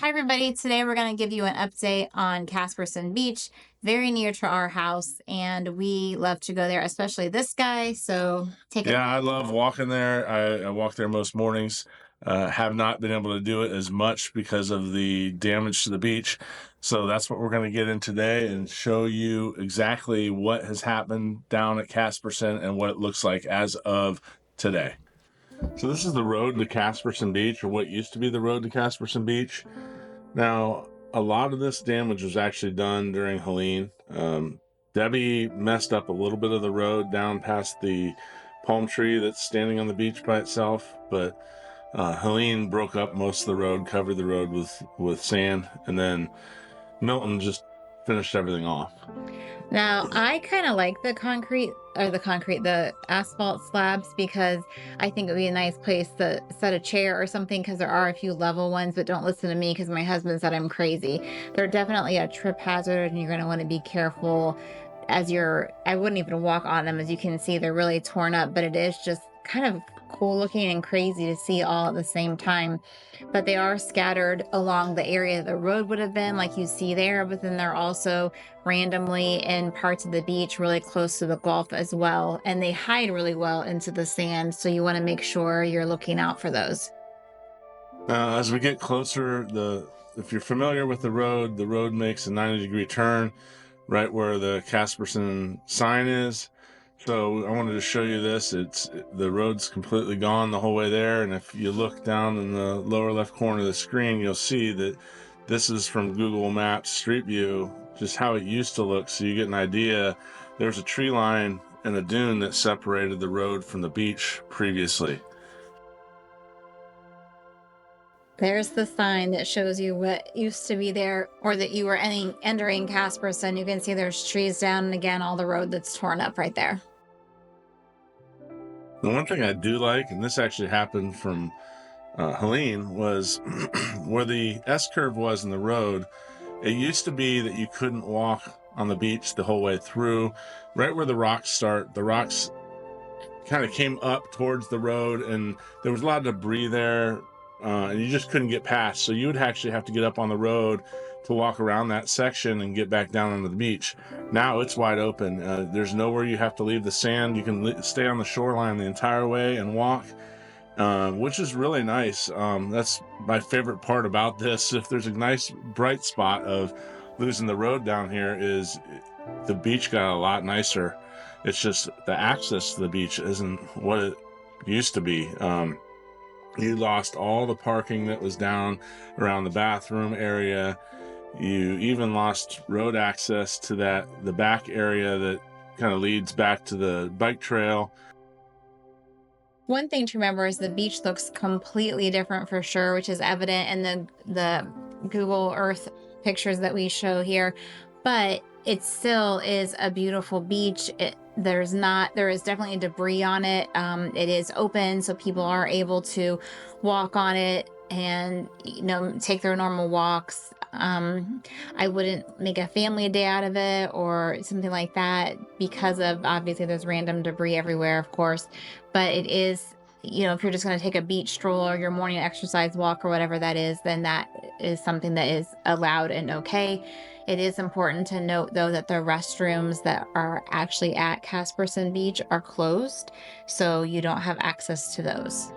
Hi, everybody. Today we're going to give you an update on Caspersen Beach, very near to our house, and we love to go there, especially this guy. So take it. Yeah, I love walking there. I walk there most mornings. Have not been able to do it as much because of the damage to the beach. So that's what we're going to get in today and show you exactly what has happened down at Caspersen and what it looks like as of today. So this is the road to Caspersen Beach, or what used to be the road to Caspersen Beach. Now, a lot of this damage was actually done during Helene. Debbie messed up a little bit of the road down past the palm tree that's standing on the beach by itself, but Helene broke up most of the road, covered the road with sand, and then Milton just finished everything off. Now, I kind of like the asphalt slabs because I think it would be a nice place to set a chair or something because there are a few level ones, but don't listen to me because my husband said I'm crazy. They're definitely a trip hazard and you're going to want to be careful I wouldn't even walk on them. As you can see, they're really torn up, but it is just kind of cool looking and crazy to see all at the same time. But they are scattered along the area the road would have been, like you see there, but then they're also randomly in parts of the beach really close to the Gulf as well. And they hide really well into the sand. So you want to make sure you're looking out for those. As we get closer, if you're familiar with the road makes a 90-degree turn right where the Caspersen sign is. So I wanted to show you this. The road's completely gone the whole way there, and if you look down in the lower left corner of the screen, you'll see that this is from Google Maps Street View, just how it used to look, so you get an idea. There's a tree line and a dune that separated the road from the beach previously. There's the sign that shows you what used to be there, or that you were entering Caspersen. You can see there's trees down, and again, all the road that's torn up right there. The one thing I do like, and this actually happened from Helene, was where the S-curve was in the road. It used to be that you couldn't walk on the beach the whole way through. Right where the rocks start, the rocks kind of came up towards the road, and there was a lot of debris there, and you just couldn't get past. So you would actually have to get up on the road to walk around that section and get back down onto the beach. Now it's wide open. There's nowhere you have to leave the sand. You can stay on the shoreline the entire way and walk, which is really nice. That's my favorite part about this. If there's a nice bright spot of losing the road down here, is the beach got a lot nicer. It's just the access to the beach isn't what it used to be. You lost all the parking that was down around the bathroom area. You even lost road access to the back area that kind of leads back to the bike trail. One thing to remember is the beach looks completely different for sure, which is evident in the Google Earth pictures that we show here, but it still is a beautiful beach. There is definitely debris on it. It is open, so people are able to walk on it and take their normal walks. I wouldn't make a family day out of it or something like that because of, obviously, there's random debris everywhere, of course, but it is, if you're just going to take a beach stroll or your morning exercise walk or whatever that is, then that is something that is allowed and okay. It is important to note, though, that the restrooms that are actually at Caspersen Beach are closed, so you don't have access to those.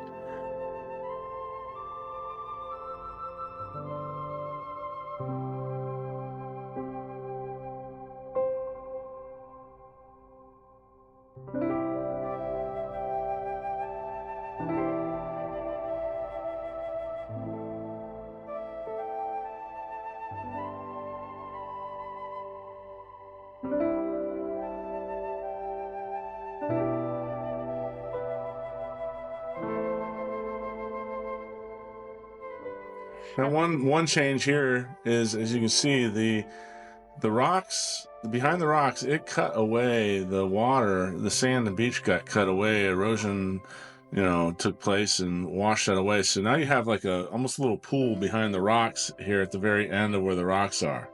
Now, one change here is, as you can see, the rocks behind the rocks, it cut away the water. The sand and beach got cut away. Erosion, took place and washed that away. So now you have like almost a little pool behind the rocks here at the very end of where the rocks are.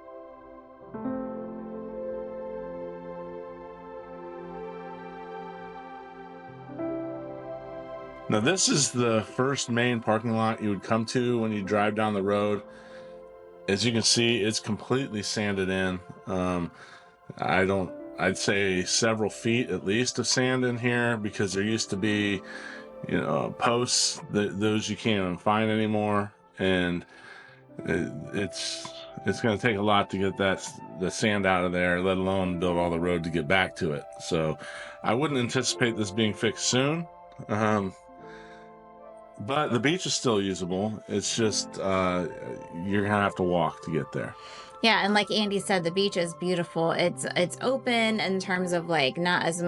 Now, this is the first main parking lot you would come to when you drive down the road. as you can see, it's completely sanded in. I'd say several feet at least of sand in here, because there used to be, posts that those you can't even find anymore. And it's going to take a lot to get the sand out of there, let alone build all the road to get back to it. So I wouldn't anticipate this being fixed soon. But the beach is still usable. It's just you're gonna have to walk to get there. Yeah, and like Andy said, the beach is beautiful. It's open in terms of like not as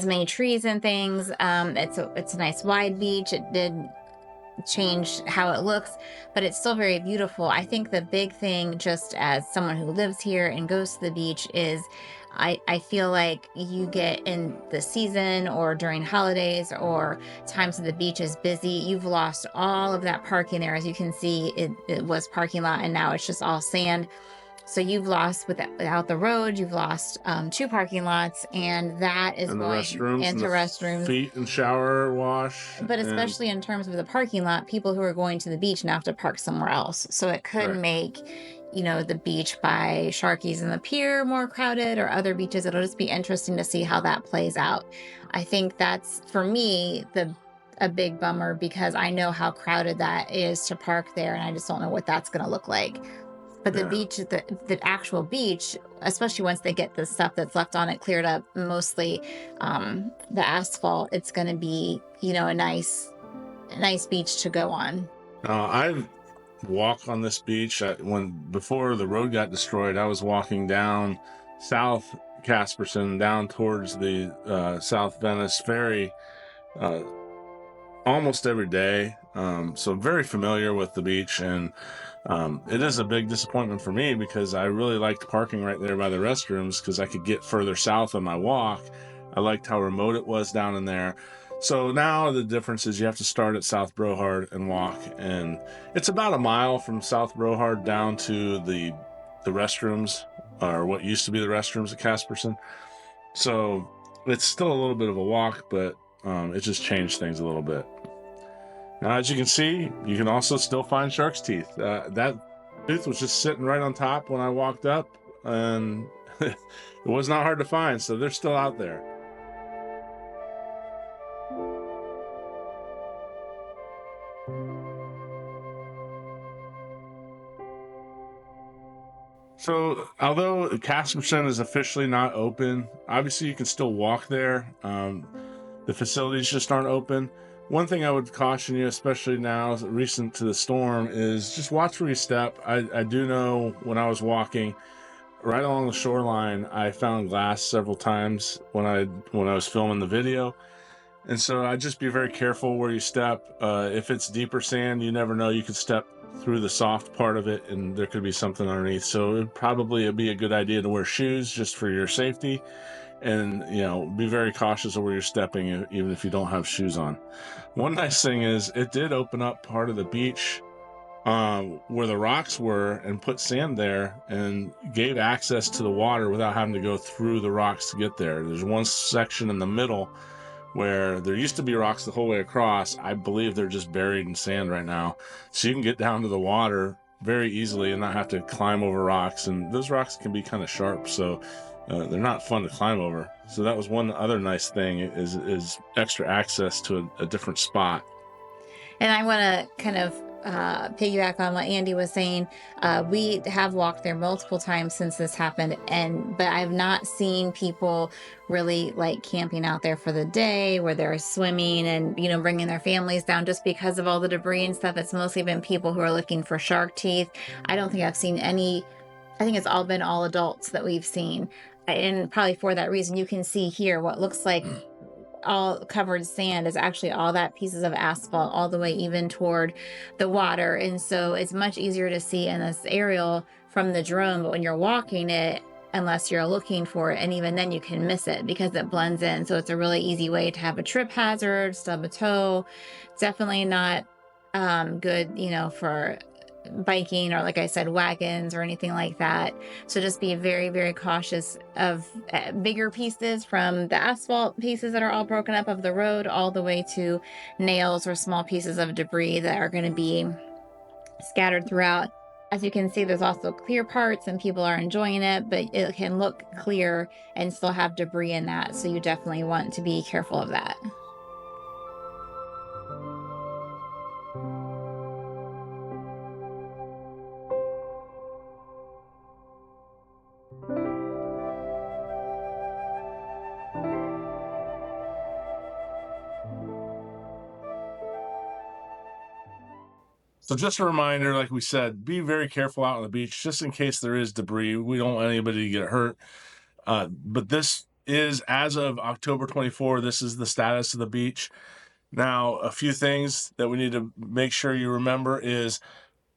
many trees and things. It's a nice wide beach. It did change how it looks, but it's still very beautiful. I think the big thing, just as someone who lives here and goes to the beach, is I feel like you get in the season or during holidays or times that the beach is busy, you've lost all of that parking there. As you can see, it was parking lot and now it's just all sand. So you've lost without the road, you've lost 2 parking lots, and that is and the going restrooms into and restrooms. Feet and shower wash. But especially in terms of the parking lot, people who are going to the beach now have to park somewhere else. So it could Right. make, the beach by Sharky's and the pier more crowded, or other beaches. It'll just be interesting to see how that plays out. I think that's, for me, a big bummer, because I know how crowded that is to park there, and I just don't know what that's going to look like. But the beach, the actual beach, especially once they get the stuff that's left on it cleared up, mostly the asphalt, it's going to be, a nice beach to go on. I've walked on this beach. Before the road got destroyed, I was walking down South Caspersen, down towards the South Venice Ferry almost every day. So very familiar with the beach, and it is a big disappointment for me, because I really liked parking right there by the restrooms, because I could get further south on my walk. I liked how remote it was down in there. So now the difference is you have to start at South Brohard and walk, and it's about a mile from South Brohard down to the restrooms, or what used to be the restrooms at Caspersen. So it's still a little bit of a walk, but it just changed things a little bit. Now, as you can see, you can also still find shark's teeth. That tooth was just sitting right on top when I walked up, and it was not hard to find, so they're still out there. So, although Caspersen is officially not open, obviously you can still walk there. The facilities just aren't open. One thing I would caution you, especially now, recent to the storm, is just watch where you step. I do know when I was walking right along the shoreline, I found glass several times when I was filming the video. And so I'd just be very careful where you step. If it's deeper sand, you never know. You could step through the soft part of it and there could be something underneath. So it'd be a good idea to wear shoes just for your safety. And, be very cautious of where you're stepping, even if you don't have shoes on. One nice thing is it did open up part of the beach where the rocks were, and put sand there and gave access to the water without having to go through the rocks to get there. There's one section in the middle where there used to be rocks the whole way across. I believe they're just buried in sand right now. So you can get down to the water very easily and not have to climb over rocks. And those rocks can be kind of sharp, so they're not fun to climb over. So that was one other nice thing, is extra access to a different spot. And I want to kind of piggyback on what Andy was saying. We have walked there multiple times since this happened, but I've not seen people really like camping out there for the day, where they're swimming and bringing their families down just because of all the debris and stuff. It's mostly been people who are looking for shark teeth. I don't think I've seen any. I think it's all been all adults that we've seen, and probably for that reason, you can see here what looks like all covered sand is actually all that pieces of asphalt all the way even toward the water. And so it's much easier to see in this aerial from the drone, but when you're walking it, unless you're looking for it, and even then you can miss it because it blends in. So it's a really easy way to have a trip hazard, stub a toe. Definitely not good, for biking, or like I said, wagons or anything like that. So just be very, very cautious of bigger pieces, from the asphalt pieces that are all broken up of the road, all the way to nails or small pieces of debris that are going to be scattered throughout. As you can see, there's also clear parts and people are enjoying it, but it can look clear and still have debris in that. So you definitely want to be careful of that. So just a reminder, like we said, be very careful out on the beach, just in case there is debris. We don't want anybody to get hurt. But this is, as of October 24, this is the status of the beach. Now, a few things that we need to make sure you remember is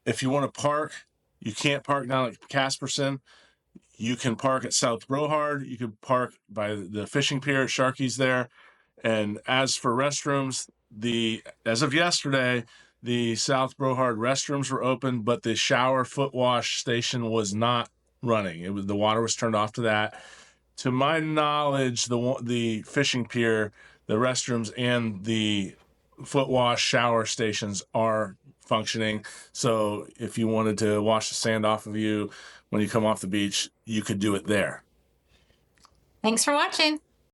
if you want to park, you can't park down at Caspersen. You can park at South Brohard. You can park by the fishing pier at Sharky's there. And as for restrooms, as of yesterday, the South Brohard restrooms were open, but the shower foot wash station was not running. The water was turned off to that. To my knowledge, the fishing pier, the restrooms, and the foot wash shower stations are functioning. So if you wanted to wash the sand off of you when you come off the beach, you could do it there. Thanks for watching.